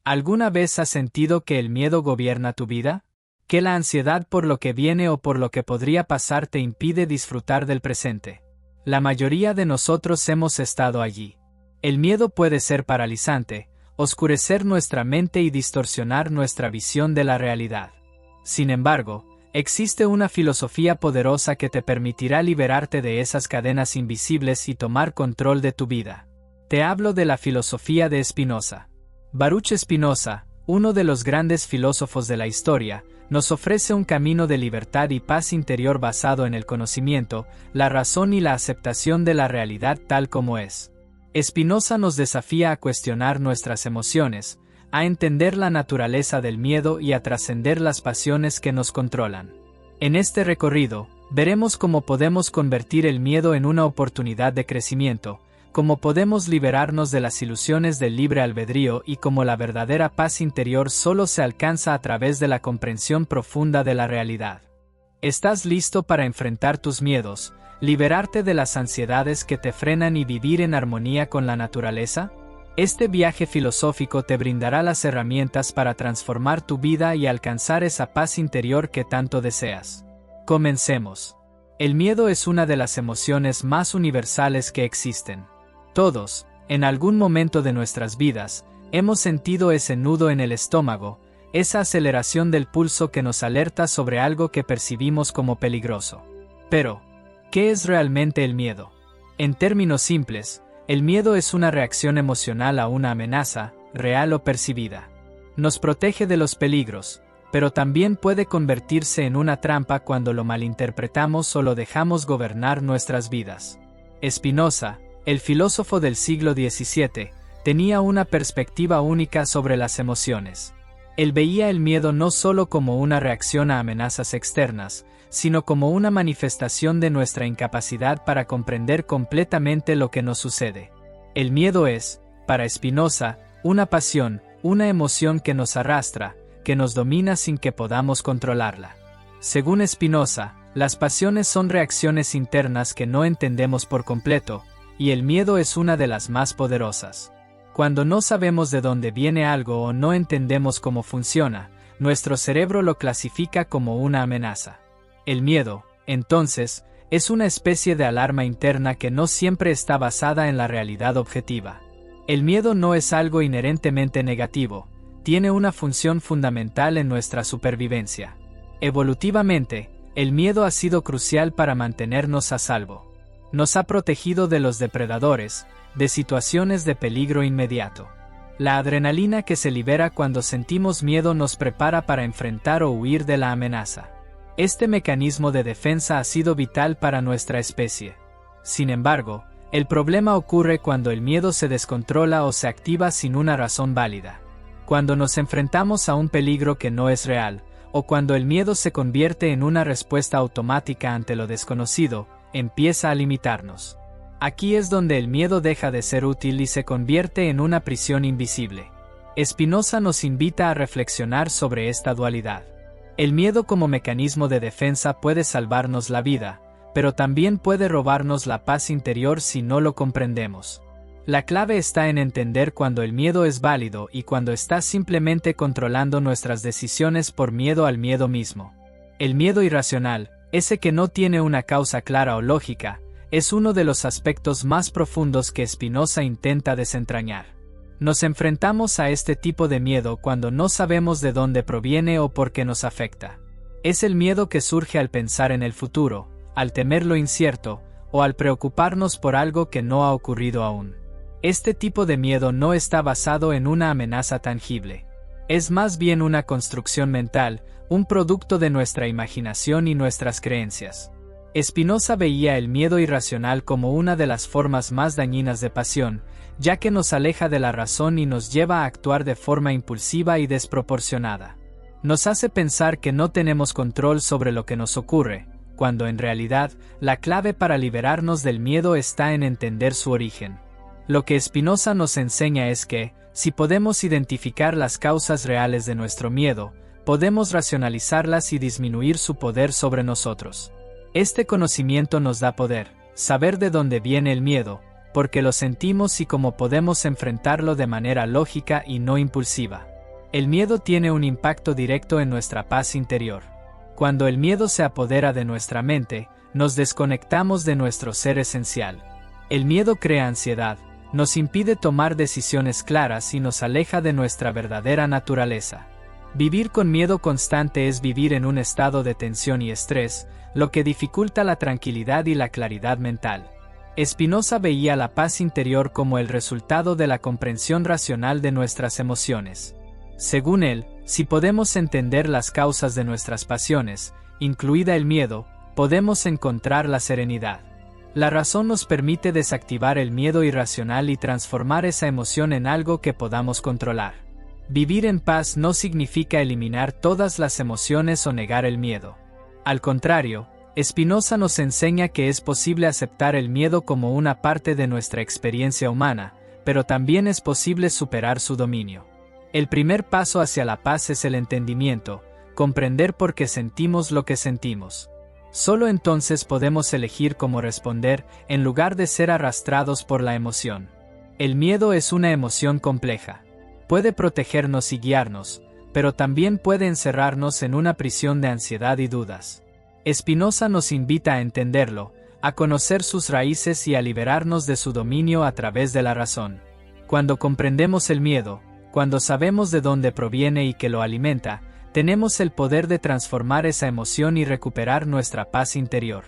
¿Alguna vez has sentido que el miedo gobierna tu vida? ¿Que la ansiedad por lo que viene o por lo que podría pasar te impide disfrutar del presente? La mayoría de nosotros hemos estado allí. El miedo puede ser paralizante, oscurecer nuestra mente y distorsionar nuestra visión de la realidad. Sin embargo, existe una filosofía poderosa que te permitirá liberarte de esas cadenas invisibles y tomar control de tu vida. Te hablo de la filosofía de Spinoza. Baruch Spinoza, uno de los grandes filósofos de la historia, nos ofrece un camino de libertad y paz interior basado en el conocimiento, la razón y la aceptación de la realidad tal como es. Spinoza nos desafía a cuestionar nuestras emociones, a entender la naturaleza del miedo y a trascender las pasiones que nos controlan. En este recorrido, veremos cómo podemos convertir el miedo en una oportunidad de crecimiento, cómo podemos liberarnos de las ilusiones del libre albedrío y cómo la verdadera paz interior solo se alcanza a través de la comprensión profunda de la realidad. ¿Estás listo para enfrentar tus miedos, liberarte de las ansiedades que te frenan y vivir en armonía con la naturaleza? Este viaje filosófico te brindará las herramientas para transformar tu vida y alcanzar esa paz interior que tanto deseas. Comencemos. El miedo es una de las emociones más universales que existen. Todos, en algún momento de nuestras vidas, hemos sentido ese nudo en el estómago, esa aceleración del pulso que nos alerta sobre algo que percibimos como peligroso. Pero, ¿qué es realmente el miedo? En términos simples, el miedo es una reacción emocional a una amenaza, real o percibida. Nos protege de los peligros, pero también puede convertirse en una trampa cuando lo malinterpretamos o lo dejamos gobernar nuestras vidas. Spinoza, el filósofo del siglo XVII, tenía una perspectiva única sobre las emociones. Él veía el miedo no solo como una reacción a amenazas externas, sino como una manifestación de nuestra incapacidad para comprender completamente lo que nos sucede. El miedo es, para Spinoza, una pasión, una emoción que nos arrastra, que nos domina sin que podamos controlarla. Según Spinoza, las pasiones son reacciones internas que no entendemos por completo, y el miedo es una de las más poderosas. Cuando no sabemos de dónde viene algo o no entendemos cómo funciona, nuestro cerebro lo clasifica como una amenaza. El miedo, entonces, es una especie de alarma interna que no siempre está basada en la realidad objetiva. El miedo no es algo inherentemente negativo, tiene una función fundamental en nuestra supervivencia. Evolutivamente, el miedo ha sido crucial para mantenernos a salvo. Nos ha protegido de los depredadores, de situaciones de peligro inmediato. La adrenalina que se libera cuando sentimos miedo nos prepara para enfrentar o huir de la amenaza. Este mecanismo de defensa ha sido vital para nuestra especie. Sin embargo, el problema ocurre cuando el miedo se descontrola o se activa sin una razón válida. Cuando nos enfrentamos a un peligro que no es real, o cuando el miedo se convierte en una respuesta automática ante lo desconocido, empieza a limitarnos. Aquí es donde el miedo deja de ser útil y se convierte en una prisión invisible. Spinoza nos invita a reflexionar sobre esta dualidad. El miedo como mecanismo de defensa puede salvarnos la vida, pero también puede robarnos la paz interior si no lo comprendemos. La clave está en entender cuando el miedo es válido y cuando está simplemente controlando nuestras decisiones por miedo al miedo mismo. El miedo irracional, ese que no tiene una causa clara o lógica, es uno de los aspectos más profundos que Spinoza intenta desentrañar. Nos enfrentamos a este tipo de miedo cuando no sabemos de dónde proviene o por qué nos afecta. Es el miedo que surge al pensar en el futuro, al temer lo incierto, o al preocuparnos por algo que no ha ocurrido aún. Este tipo de miedo no está basado en una amenaza tangible. Es más bien una construcción mental, un producto de nuestra imaginación y nuestras creencias. Spinoza veía el miedo irracional como una de las formas más dañinas de pasión, ya que nos aleja de la razón y nos lleva a actuar de forma impulsiva y desproporcionada. Nos hace pensar que no tenemos control sobre lo que nos ocurre, cuando en realidad, la clave para liberarnos del miedo está en entender su origen. Lo que Spinoza nos enseña es que, si podemos identificar las causas reales de nuestro miedo, podemos racionalizarlas y disminuir su poder sobre nosotros. Este conocimiento nos da poder, saber de dónde viene el miedo, porque lo sentimos y cómo podemos enfrentarlo de manera lógica y no impulsiva. El miedo tiene un impacto directo en nuestra paz interior. Cuando el miedo se apodera de nuestra mente, nos desconectamos de nuestro ser esencial. El miedo crea ansiedad, nos impide tomar decisiones claras y nos aleja de nuestra verdadera naturaleza. Vivir con miedo constante es vivir en un estado de tensión y estrés, lo que dificulta la tranquilidad y la claridad mental. Spinoza veía la paz interior como el resultado de la comprensión racional de nuestras emociones. Según él, si podemos entender las causas de nuestras pasiones, incluida el miedo, podemos encontrar la serenidad. La razón nos permite desactivar el miedo irracional y transformar esa emoción en algo que podamos controlar. Vivir en paz no significa eliminar todas las emociones o negar el miedo. Al contrario, Spinoza nos enseña que es posible aceptar el miedo como una parte de nuestra experiencia humana, pero también es posible superar su dominio. El primer paso hacia la paz es el entendimiento, comprender por qué sentimos lo que sentimos. Solo entonces podemos elegir cómo responder, en lugar de ser arrastrados por la emoción. El miedo es una emoción compleja. Puede protegernos y guiarnos, pero también puede encerrarnos en una prisión de ansiedad y dudas. Spinoza nos invita a entenderlo, a conocer sus raíces y a liberarnos de su dominio a través de la razón. Cuando comprendemos el miedo, cuando sabemos de dónde proviene y que lo alimenta, tenemos el poder de transformar esa emoción y recuperar nuestra paz interior.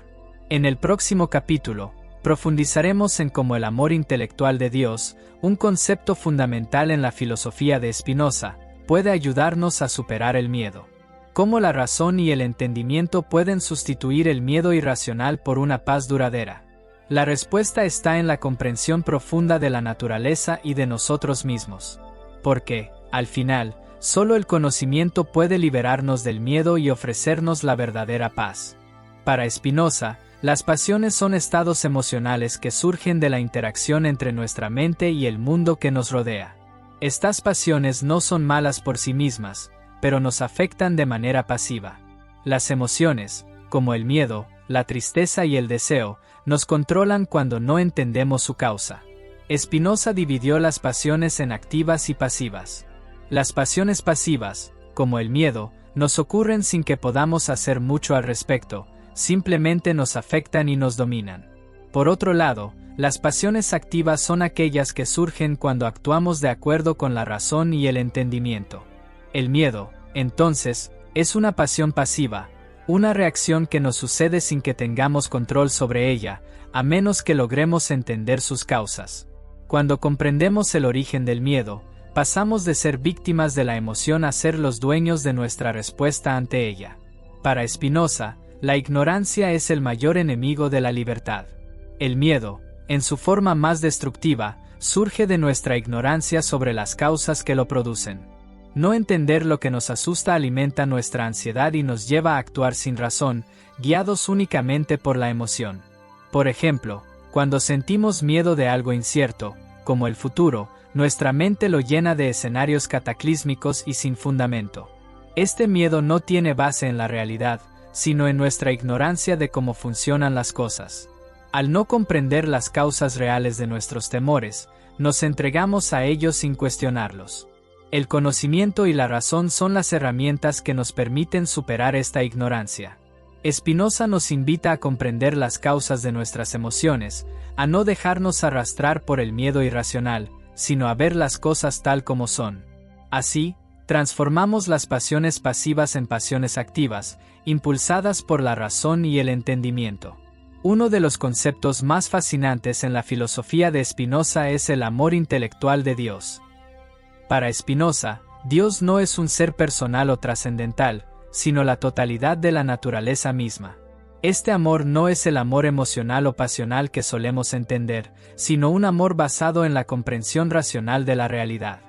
En el próximo capítulo, profundizaremos en cómo el amor intelectual de Dios, un concepto fundamental en la filosofía de Spinoza, puede ayudarnos a superar el miedo. Cómo la razón y el entendimiento pueden sustituir el miedo irracional por una paz duradera. La respuesta está en la comprensión profunda de la naturaleza y de nosotros mismos. Porque, al final, solo el conocimiento puede liberarnos del miedo y ofrecernos la verdadera paz. Para Spinoza, las pasiones son estados emocionales que surgen de la interacción entre nuestra mente y el mundo que nos rodea. Estas pasiones no son malas por sí mismas, pero nos afectan de manera pasiva. Las emociones, como el miedo, la tristeza y el deseo, nos controlan cuando no entendemos su causa. Spinoza dividió las pasiones en activas y pasivas. Las pasiones pasivas, como el miedo, nos ocurren sin que podamos hacer mucho al respecto, simplemente nos afectan y nos dominan. Por otro lado, las pasiones activas son aquellas que surgen cuando actuamos de acuerdo con la razón y el entendimiento. El miedo, entonces, es una pasión pasiva, una reacción que nos sucede sin que tengamos control sobre ella, a menos que logremos entender sus causas. Cuando comprendemos el origen del miedo, pasamos de ser víctimas de la emoción a ser los dueños de nuestra respuesta ante ella. Para Spinoza, la ignorancia es el mayor enemigo de la libertad. El miedo, en su forma más destructiva, surge de nuestra ignorancia sobre las causas que lo producen. No entender lo que nos asusta alimenta nuestra ansiedad y nos lleva a actuar sin razón, guiados únicamente por la emoción. Por ejemplo, cuando sentimos miedo de algo incierto, como el futuro, nuestra mente lo llena de escenarios cataclísmicos y sin fundamento. Este miedo no tiene base en la realidad, sino en nuestra ignorancia de cómo funcionan las cosas. Al no comprender las causas reales de nuestros temores, nos entregamos a ellos sin cuestionarlos. El conocimiento y la razón son las herramientas que nos permiten superar esta ignorancia. Spinoza nos invita a comprender las causas de nuestras emociones, a no dejarnos arrastrar por el miedo irracional, sino a ver las cosas tal como son. Así, transformamos las pasiones pasivas en pasiones activas, impulsadas por la razón y el entendimiento. Uno de los conceptos más fascinantes en la filosofía de Spinoza es el amor intelectual de Dios. Para Spinoza, Dios no es un ser personal o trascendental, sino la totalidad de la naturaleza misma. Este amor no es el amor emocional o pasional que solemos entender, sino un amor basado en la comprensión racional de la realidad.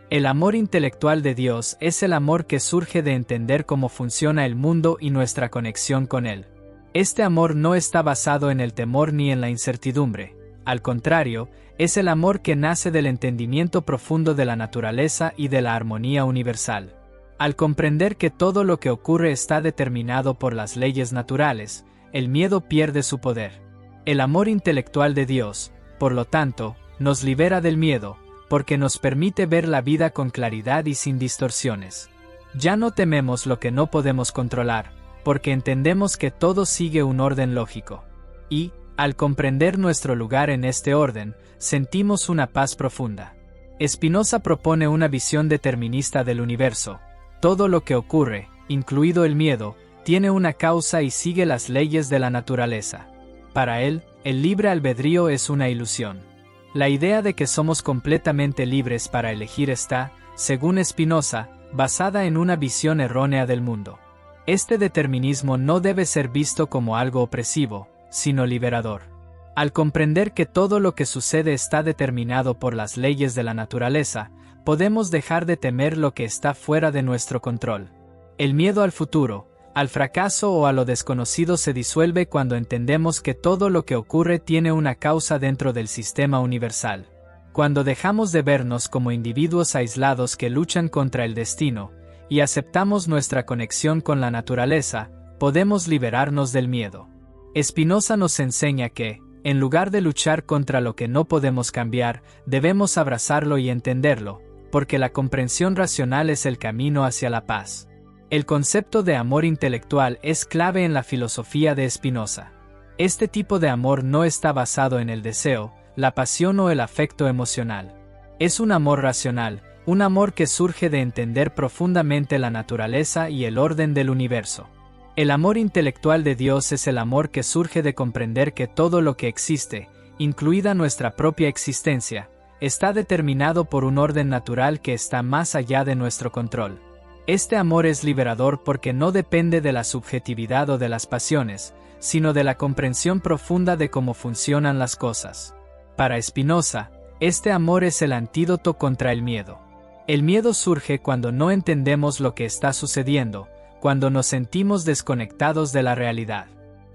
El amor intelectual de Dios es el amor que surge de entender cómo funciona el mundo y nuestra conexión con él. Este amor no está basado en el temor ni en la incertidumbre. Al contrario, es el amor que nace del entendimiento profundo de la naturaleza y de la armonía universal. Al comprender que todo lo que ocurre está determinado por las leyes naturales, el miedo pierde su poder. El amor intelectual de Dios, por lo tanto, nos libera del miedo, porque nos permite ver la vida con claridad y sin distorsiones. Ya no tememos lo que no podemos controlar, porque entendemos que todo sigue un orden lógico. Y, al comprender nuestro lugar en este orden, sentimos una paz profunda. Spinoza propone una visión determinista del universo. Todo lo que ocurre, incluido el miedo, tiene una causa y sigue las leyes de la naturaleza. Para él, el libre albedrío es una ilusión. La idea de que somos completamente libres para elegir está, según Spinoza, basada en una visión errónea del mundo. Este determinismo no debe ser visto como algo opresivo, sino liberador. Al comprender que todo lo que sucede está determinado por las leyes de la naturaleza, podemos dejar de temer lo que está fuera de nuestro control. El miedo al futuro, al fracaso o a lo desconocido se disuelve cuando entendemos que todo lo que ocurre tiene una causa dentro del sistema universal. Cuando dejamos de vernos como individuos aislados que luchan contra el destino, y aceptamos nuestra conexión con la naturaleza, podemos liberarnos del miedo. Spinoza nos enseña que, en lugar de luchar contra lo que no podemos cambiar, debemos abrazarlo y entenderlo, porque la comprensión racional es el camino hacia la paz. El concepto de amor intelectual es clave en la filosofía de Spinoza. Este tipo de amor no está basado en el deseo, la pasión o el afecto emocional. Es un amor racional, un amor que surge de entender profundamente la naturaleza y el orden del universo. El amor intelectual de Dios es el amor que surge de comprender que todo lo que existe, incluida nuestra propia existencia, está determinado por un orden natural que está más allá de nuestro control. Este amor es liberador porque no depende de la subjetividad o de las pasiones, sino de la comprensión profunda de cómo funcionan las cosas. Para Spinoza, este amor es el antídoto contra el miedo. El miedo surge cuando no entendemos lo que está sucediendo, cuando nos sentimos desconectados de la realidad.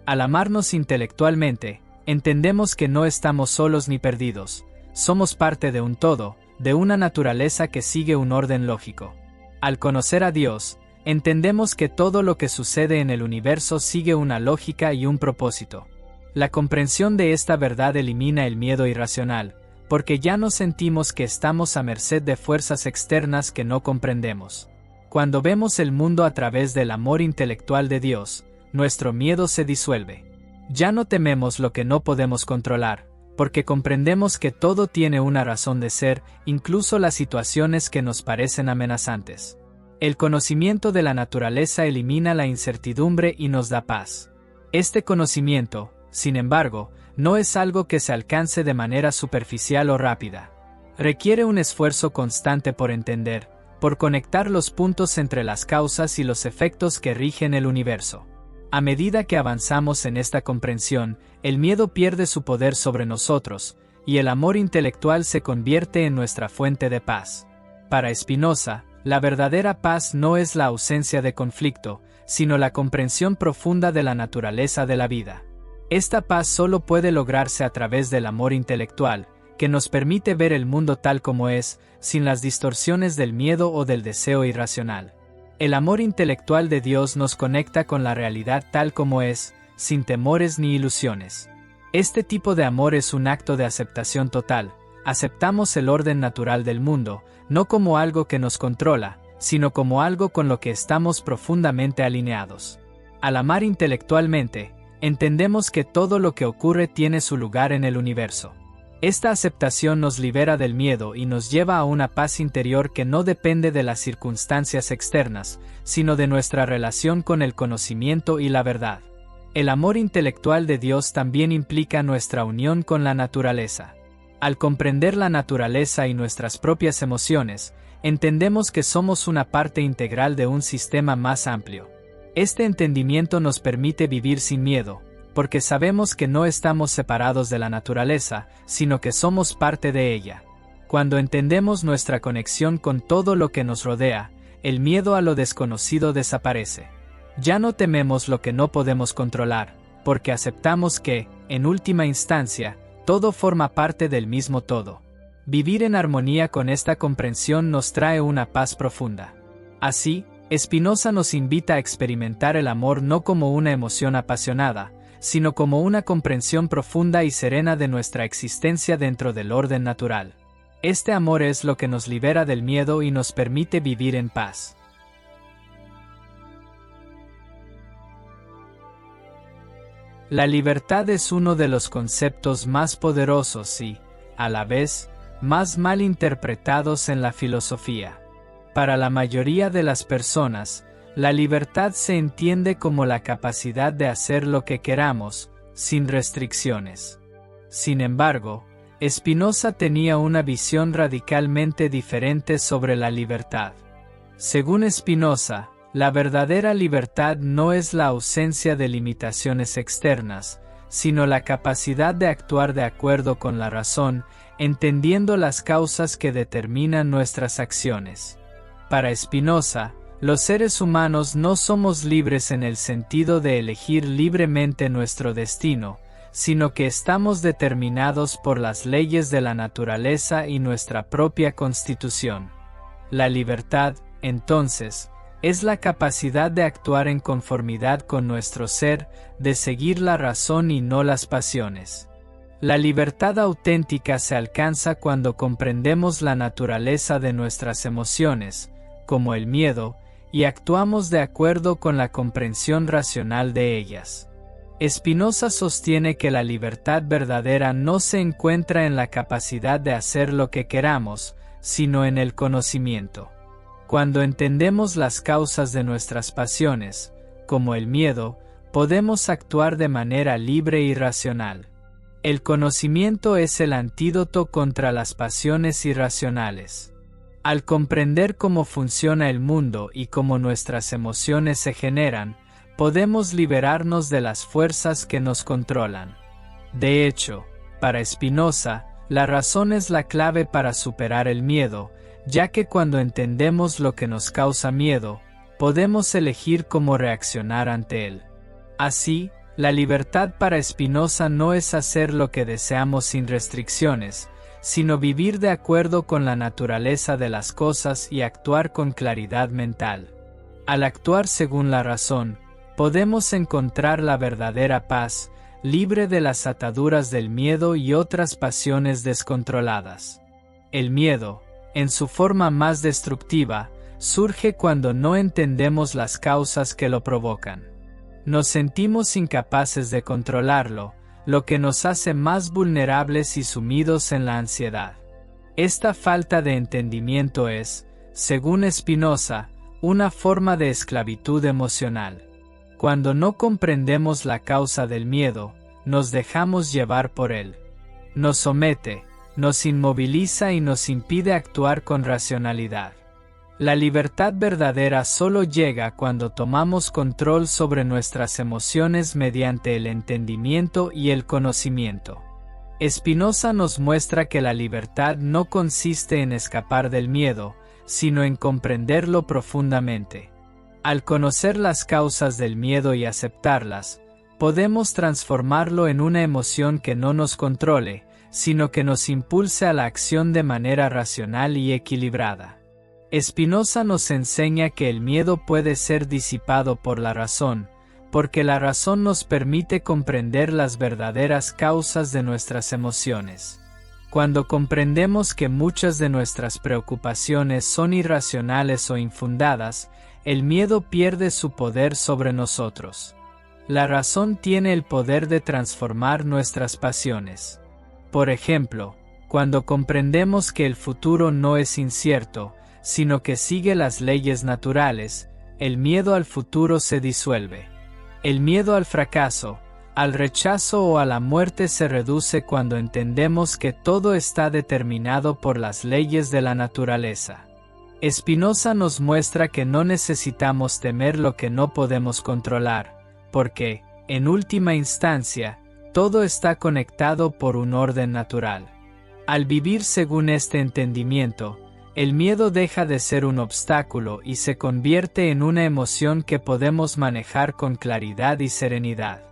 Al amarnos intelectualmente, entendemos que no estamos solos ni perdidos, somos parte de un todo, de una naturaleza que sigue un orden lógico. Al conocer a Dios, entendemos que todo lo que sucede en el universo sigue una lógica y un propósito. La comprensión de esta verdad elimina el miedo irracional, porque ya no sentimos que estamos a merced de fuerzas externas que no comprendemos. Cuando vemos el mundo a través del amor intelectual de Dios, nuestro miedo se disuelve. Ya no tememos lo que no podemos controlar, porque comprendemos que todo tiene una razón de ser, incluso las situaciones que nos parecen amenazantes. El conocimiento de la naturaleza elimina la incertidumbre y nos da paz. Este conocimiento, sin embargo, no es algo que se alcance de manera superficial o rápida. Requiere un esfuerzo constante por entender, por conectar los puntos entre las causas y los efectos que rigen el universo. A medida que avanzamos en esta comprensión, el miedo pierde su poder sobre nosotros, y el amor intelectual se convierte en nuestra fuente de paz. Para Spinoza, la verdadera paz no es la ausencia de conflicto, sino la comprensión profunda de la naturaleza de la vida. Esta paz solo puede lograrse a través del amor intelectual, que nos permite ver el mundo tal como es, sin las distorsiones del miedo o del deseo irracional. El amor intelectual de Dios nos conecta con la realidad tal como es, sin temores ni ilusiones. Este tipo de amor es un acto de aceptación total. Aceptamos el orden natural del mundo, no como algo que nos controla, sino como algo con lo que estamos profundamente alineados. Al amar intelectualmente, entendemos que todo lo que ocurre tiene su lugar en el universo. Esta aceptación nos libera del miedo y nos lleva a una paz interior que no depende de las circunstancias externas, sino de nuestra relación con el conocimiento y la verdad. El amor intelectual de Dios también implica nuestra unión con la naturaleza. Al comprender la naturaleza y nuestras propias emociones, entendemos que somos una parte integral de un sistema más amplio. Este entendimiento nos permite vivir sin miedo, porque sabemos que no estamos separados de la naturaleza, sino que somos parte de ella. Cuando entendemos nuestra conexión con todo lo que nos rodea, el miedo a lo desconocido desaparece. Ya no tememos lo que no podemos controlar, porque aceptamos que, en última instancia, todo forma parte del mismo todo. Vivir en armonía con esta comprensión nos trae una paz profunda. Así, Spinoza nos invita a experimentar el amor no como una emoción apasionada, sino como una comprensión profunda y serena de nuestra existencia dentro del orden natural. Este amor es lo que nos libera del miedo y nos permite vivir en paz. La libertad es uno de los conceptos más poderosos y, a la vez, más mal interpretados en la filosofía. Para la mayoría de las personas, la libertad se entiende como la capacidad de hacer lo que queramos, sin restricciones. Sin embargo, Spinoza tenía una visión radicalmente diferente sobre la libertad. Según Spinoza, la verdadera libertad no es la ausencia de limitaciones externas, sino la capacidad de actuar de acuerdo con la razón, entendiendo las causas que determinan nuestras acciones. Para Spinoza, los seres humanos no somos libres en el sentido de elegir libremente nuestro destino, sino que estamos determinados por las leyes de la naturaleza y nuestra propia constitución. La libertad, entonces, es la capacidad de actuar en conformidad con nuestro ser, de seguir la razón y no las pasiones. La libertad auténtica se alcanza cuando comprendemos la naturaleza de nuestras emociones, como el miedo, y actuamos de acuerdo con la comprensión racional de ellas. Spinoza sostiene que la libertad verdadera no se encuentra en la capacidad de hacer lo que queramos, sino en el conocimiento. Cuando entendemos las causas de nuestras pasiones, como el miedo, podemos actuar de manera libre y racional. El conocimiento es el antídoto contra las pasiones irracionales. Al comprender cómo funciona el mundo y cómo nuestras emociones se generan, podemos liberarnos de las fuerzas que nos controlan. De hecho, para Spinoza, la razón es la clave para superar el miedo, ya que cuando entendemos lo que nos causa miedo, podemos elegir cómo reaccionar ante él. Así, la libertad para Spinoza no es hacer lo que deseamos sin restricciones, sino vivir de acuerdo con la naturaleza de las cosas y actuar con claridad mental. Al actuar según la razón, podemos encontrar la verdadera paz, libre de las ataduras del miedo y otras pasiones descontroladas. El miedo, en su forma más destructiva, surge cuando no entendemos las causas que lo provocan. Nos sentimos incapaces de controlarlo, lo que nos hace más vulnerables y sumidos en la ansiedad. Esta falta de entendimiento es, según Spinoza, una forma de esclavitud emocional. Cuando no comprendemos la causa del miedo, nos dejamos llevar por él. Nos somete, nos inmoviliza y nos impide actuar con racionalidad. La libertad verdadera solo llega cuando tomamos control sobre nuestras emociones mediante el entendimiento y el conocimiento. Spinoza nos muestra que la libertad no consiste en escapar del miedo, sino en comprenderlo profundamente. Al conocer las causas del miedo y aceptarlas, podemos transformarlo en una emoción que no nos controle, sino que nos impulse a la acción de manera racional y equilibrada. Spinoza nos enseña que el miedo puede ser disipado por la razón, porque la razón nos permite comprender las verdaderas causas de nuestras emociones. Cuando comprendemos que muchas de nuestras preocupaciones son irracionales o infundadas, el miedo pierde su poder sobre nosotros. La razón tiene el poder de transformar nuestras pasiones. Por ejemplo, cuando comprendemos que el futuro no es incierto, sino que sigue las leyes naturales, el miedo al futuro se disuelve. El miedo al fracaso, al rechazo o a la muerte se reduce cuando entendemos que todo está determinado por las leyes de la naturaleza. Spinoza nos muestra que no necesitamos temer lo que no podemos controlar, porque, en última instancia, todo está conectado por un orden natural. Al vivir según este entendimiento, el miedo deja de ser un obstáculo y se convierte en una emoción que podemos manejar con claridad y serenidad.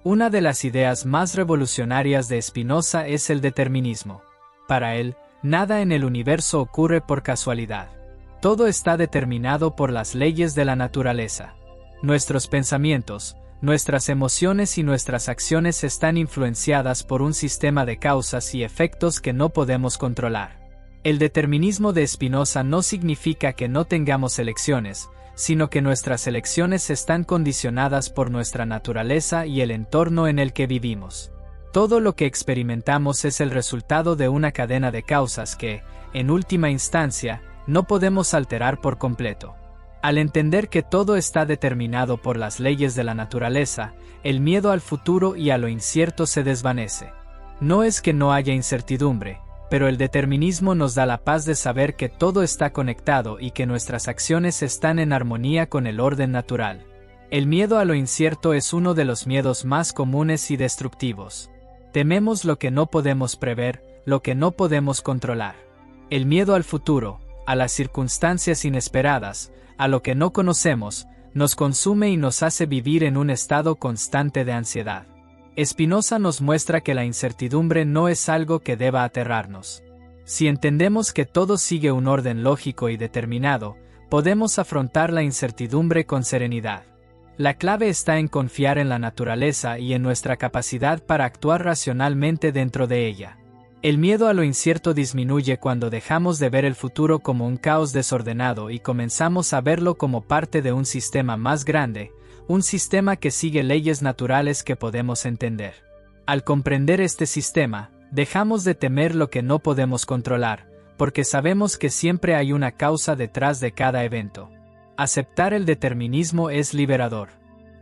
Una de las ideas más revolucionarias de Spinoza es el determinismo. Para él, nada en el universo ocurre por casualidad. Todo está determinado por las leyes de la naturaleza. Nuestros pensamientos, nuestras emociones y nuestras acciones están influenciadas por un sistema de causas y efectos que no podemos controlar. El determinismo de Spinoza no significa que no tengamos elecciones, sino que nuestras elecciones están condicionadas por nuestra naturaleza y el entorno en el que vivimos. Todo lo que experimentamos es el resultado de una cadena de causas que, en última instancia, no podemos alterar por completo. Al entender que todo está determinado por las leyes de la naturaleza, el miedo al futuro y a lo incierto se desvanece. No es que no haya incertidumbre, pero el determinismo nos da la paz de saber que todo está conectado y que nuestras acciones están en armonía con el orden natural. El miedo a lo incierto es uno de los miedos más comunes y destructivos. Tememos lo que no podemos prever, lo que no podemos controlar. El miedo al futuro, a las circunstancias inesperadas, a lo que no conocemos, nos consume y nos hace vivir en un estado constante de ansiedad. Spinoza nos muestra que la incertidumbre no es algo que deba aterrarnos. Si entendemos que todo sigue un orden lógico y determinado, podemos afrontar la incertidumbre con serenidad. La clave está en confiar en la naturaleza y en nuestra capacidad para actuar racionalmente dentro de ella. El miedo a lo incierto disminuye cuando dejamos de ver el futuro como un caos desordenado y comenzamos a verlo como parte de un sistema más grande, un sistema que sigue leyes naturales que podemos entender. Al comprender este sistema, dejamos de temer lo que no podemos controlar, porque sabemos que siempre hay una causa detrás de cada evento. Aceptar el determinismo es liberador.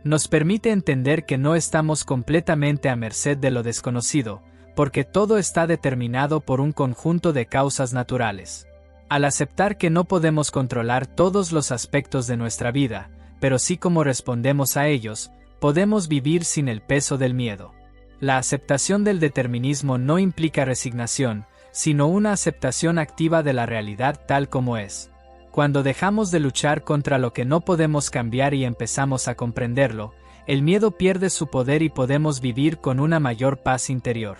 Nos permite entender que no estamos completamente a merced de lo desconocido, porque todo está determinado por un conjunto de causas naturales. Al aceptar que no podemos controlar todos los aspectos de nuestra vida, pero sí cómo respondemos a ellos, podemos vivir sin el peso del miedo. La aceptación del determinismo no implica resignación, sino una aceptación activa de la realidad tal como es. Cuando dejamos de luchar contra lo que no podemos cambiar y empezamos a comprenderlo, el miedo pierde su poder y podemos vivir con una mayor paz interior.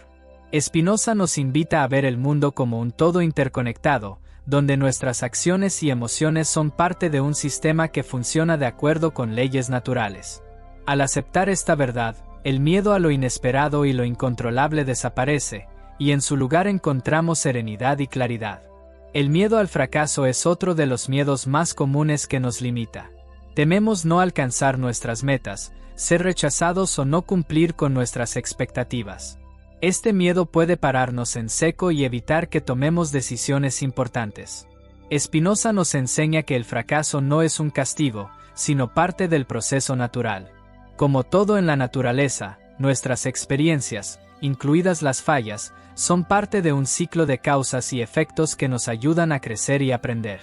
Spinoza nos invita a ver el mundo como un todo interconectado, donde nuestras acciones y emociones son parte de un sistema que funciona de acuerdo con leyes naturales. Al aceptar esta verdad, el miedo a lo inesperado y lo incontrolable desaparece, y en su lugar encontramos serenidad y claridad. El miedo al fracaso es otro de los miedos más comunes que nos limita. Tememos no alcanzar nuestras metas, ser rechazados o no cumplir con nuestras expectativas. Este miedo puede pararnos en seco y evitar que tomemos decisiones importantes. Spinoza nos enseña que el fracaso no es un castigo, sino parte del proceso natural. Como todo en la naturaleza, nuestras experiencias, incluidas las fallas, son parte de un ciclo de causas y efectos que nos ayudan a crecer y aprender.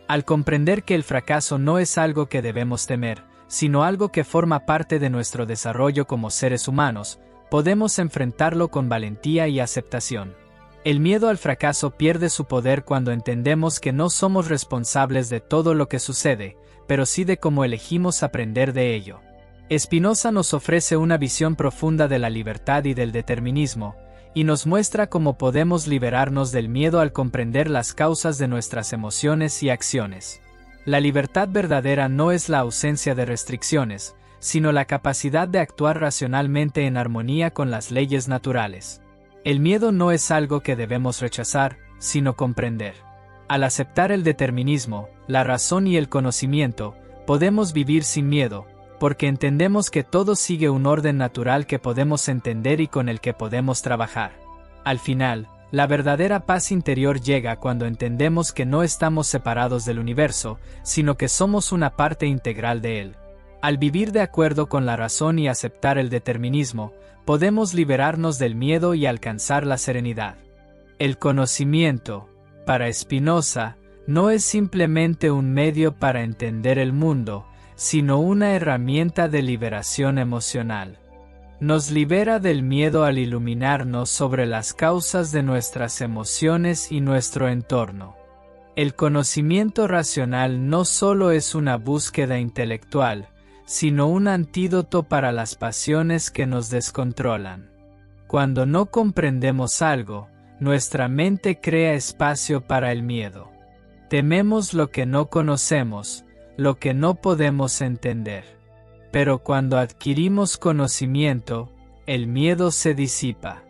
Al comprender que el fracaso no es algo que debemos temer, sino algo que forma parte de nuestro desarrollo como seres humanos, podemos enfrentarlo con valentía y aceptación. El miedo al fracaso pierde su poder cuando entendemos que no somos responsables de todo lo que sucede, pero sí de cómo elegimos aprender de ello. Spinoza nos ofrece una visión profunda de la libertad y del determinismo, y nos muestra cómo podemos liberarnos del miedo al comprender las causas de nuestras emociones y acciones. La libertad verdadera no es la ausencia de restricciones, sino la capacidad de actuar racionalmente en armonía con las leyes naturales. El miedo no es algo que debemos rechazar, sino comprender. Al aceptar el determinismo, la razón y el conocimiento, podemos vivir sin miedo, porque entendemos que todo sigue un orden natural que podemos entender y con el que podemos trabajar. Al final, la verdadera paz interior llega cuando entendemos que no estamos separados del universo, sino que somos una parte integral de él. Al vivir de acuerdo con la razón y aceptar el determinismo, podemos liberarnos del miedo y alcanzar la serenidad. El conocimiento, para Spinoza, no es simplemente un medio para entender el mundo, sino una herramienta de liberación emocional. Nos libera del miedo al iluminarnos sobre las causas de nuestras emociones y nuestro entorno. El conocimiento racional no solo es una búsqueda intelectual, sino un antídoto para las pasiones que nos descontrolan. Cuando no comprendemos algo, nuestra mente crea espacio para el miedo. Tememos lo que no conocemos, lo que no podemos entender. Pero cuando adquirimos conocimiento, el miedo se disipa.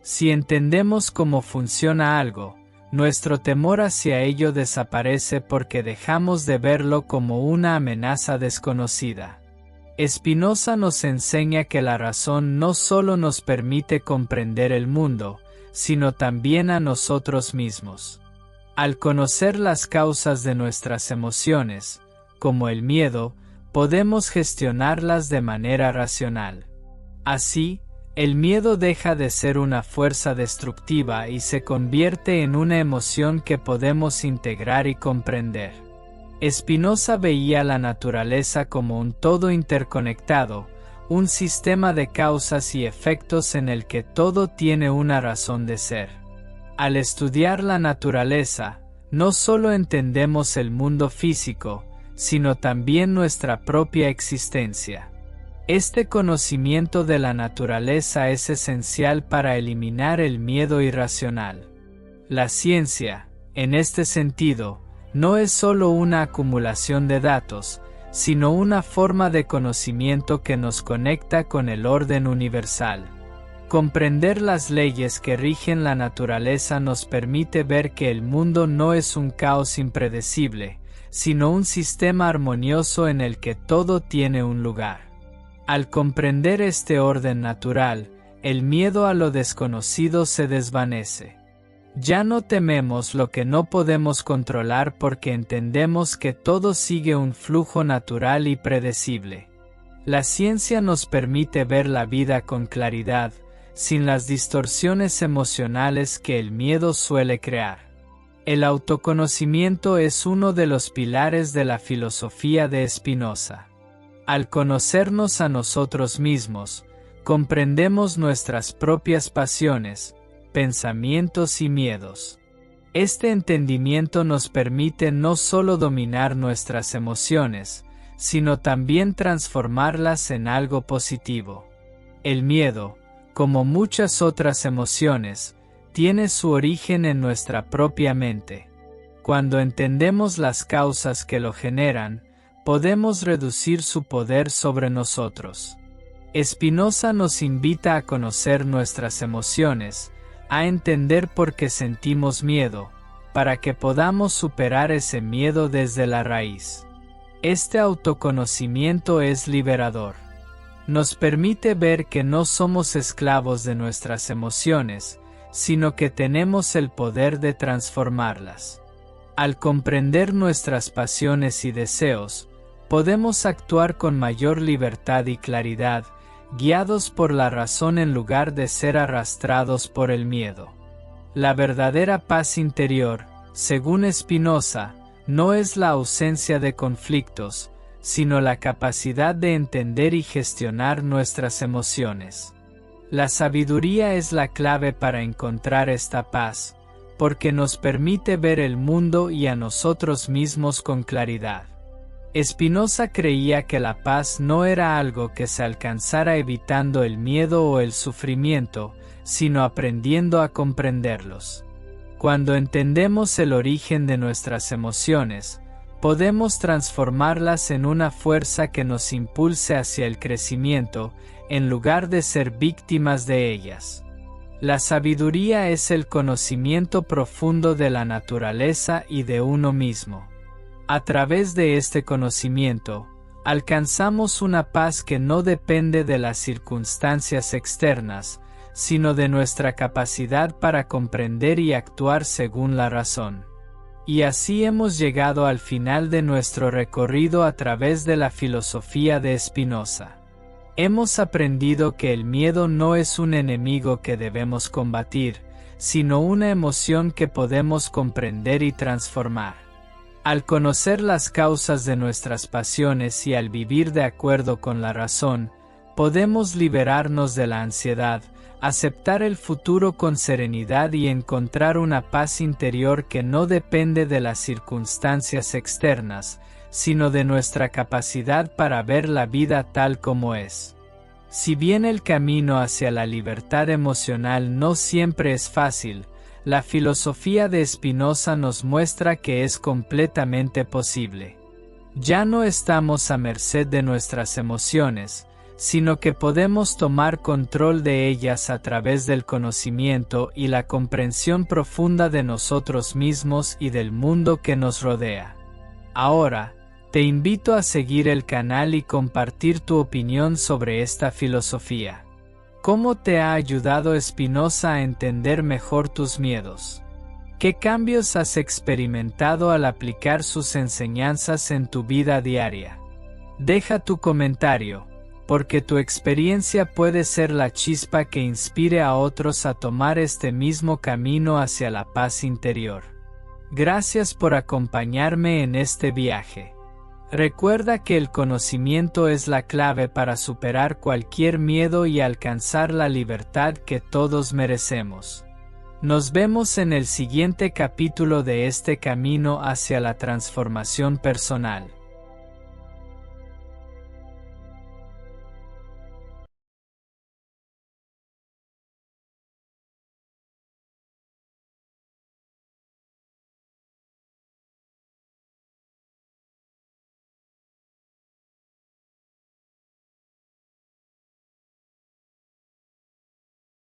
Si entendemos cómo funciona algo, nuestro temor hacia ello desaparece porque dejamos de verlo como una amenaza desconocida. Spinoza nos enseña que la razón no solo nos permite comprender el mundo, sino también a nosotros mismos. Al conocer las causas de nuestras emociones, como el miedo, podemos gestionarlas de manera racional. Así, el miedo deja de ser una fuerza destructiva y se convierte en una emoción que podemos integrar y comprender. Spinoza veía la naturaleza como un todo interconectado, un sistema de causas y efectos en el que todo tiene una razón de ser. Al estudiar la naturaleza, no solo entendemos el mundo físico, sino también nuestra propia existencia. Este conocimiento de la naturaleza es esencial para eliminar el miedo irracional. La ciencia, en este sentido, no es solo una acumulación de datos, sino una forma de conocimiento que nos conecta con el orden universal. Comprender las leyes que rigen la naturaleza nos permite ver que el mundo no es un caos impredecible, sino un sistema armonioso en el que todo tiene un lugar. Al comprender este orden natural, el miedo a lo desconocido se desvanece. Ya no tememos lo que no podemos controlar porque entendemos que todo sigue un flujo natural y predecible. La ciencia nos permite ver la vida con claridad, sin las distorsiones emocionales que el miedo suele crear. El autoconocimiento es uno de los pilares de la filosofía de Spinoza. Al conocernos a nosotros mismos, comprendemos nuestras propias pasiones, pensamientos y miedos. Este entendimiento nos permite no solo dominar nuestras emociones, sino también transformarlas en algo positivo. El miedo, como muchas otras emociones, tiene su origen en nuestra propia mente. Cuando entendemos las causas que lo generan, podemos reducir su poder sobre nosotros. Spinoza nos invita a conocer nuestras emociones, a entender por qué sentimos miedo, para que podamos superar ese miedo desde la raíz. Este autoconocimiento es liberador. Nos permite ver que no somos esclavos de nuestras emociones, sino que tenemos el poder de transformarlas. Al comprender nuestras pasiones y deseos, podemos actuar con mayor libertad y claridad, guiados por la razón en lugar de ser arrastrados por el miedo. La verdadera paz interior, según Spinoza, no es la ausencia de conflictos, sino la capacidad de entender y gestionar nuestras emociones. La sabiduría es la clave para encontrar esta paz, porque nos permite ver el mundo y a nosotros mismos con claridad. Spinoza creía que la paz no era algo que se alcanzara evitando el miedo o el sufrimiento, sino aprendiendo a comprenderlos. Cuando entendemos el origen de nuestras emociones, podemos transformarlas en una fuerza que nos impulse hacia el crecimiento, en lugar de ser víctimas de ellas. La sabiduría es el conocimiento profundo de la naturaleza y de uno mismo. A través de este conocimiento, alcanzamos una paz que no depende de las circunstancias externas, sino de nuestra capacidad para comprender y actuar según la razón. Y así hemos llegado al final de nuestro recorrido a través de la filosofía de Spinoza. Hemos aprendido que el miedo no es un enemigo que debemos combatir, sino una emoción que podemos comprender y transformar. Al conocer las causas de nuestras pasiones y al vivir de acuerdo con la razón, podemos liberarnos de la ansiedad, aceptar el futuro con serenidad y encontrar una paz interior que no depende de las circunstancias externas, sino de nuestra capacidad para ver la vida tal como es. Si bien el camino hacia la libertad emocional no siempre es fácil, la filosofía de Spinoza nos muestra que es completamente posible. Ya no estamos a merced de nuestras emociones, sino que podemos tomar control de ellas a través del conocimiento y la comprensión profunda de nosotros mismos y del mundo que nos rodea. Ahora, te invito a seguir el canal y compartir tu opinión sobre esta filosofía. ¿Cómo te ha ayudado Spinoza a entender mejor tus miedos? ¿Qué cambios has experimentado al aplicar sus enseñanzas en tu vida diaria? Deja tu comentario, porque tu experiencia puede ser la chispa que inspire a otros a tomar este mismo camino hacia la paz interior. Gracias por acompañarme en este viaje. Recuerda que el conocimiento es la clave para superar cualquier miedo y alcanzar la libertad que todos merecemos. Nos vemos en el siguiente capítulo de este camino hacia la transformación personal.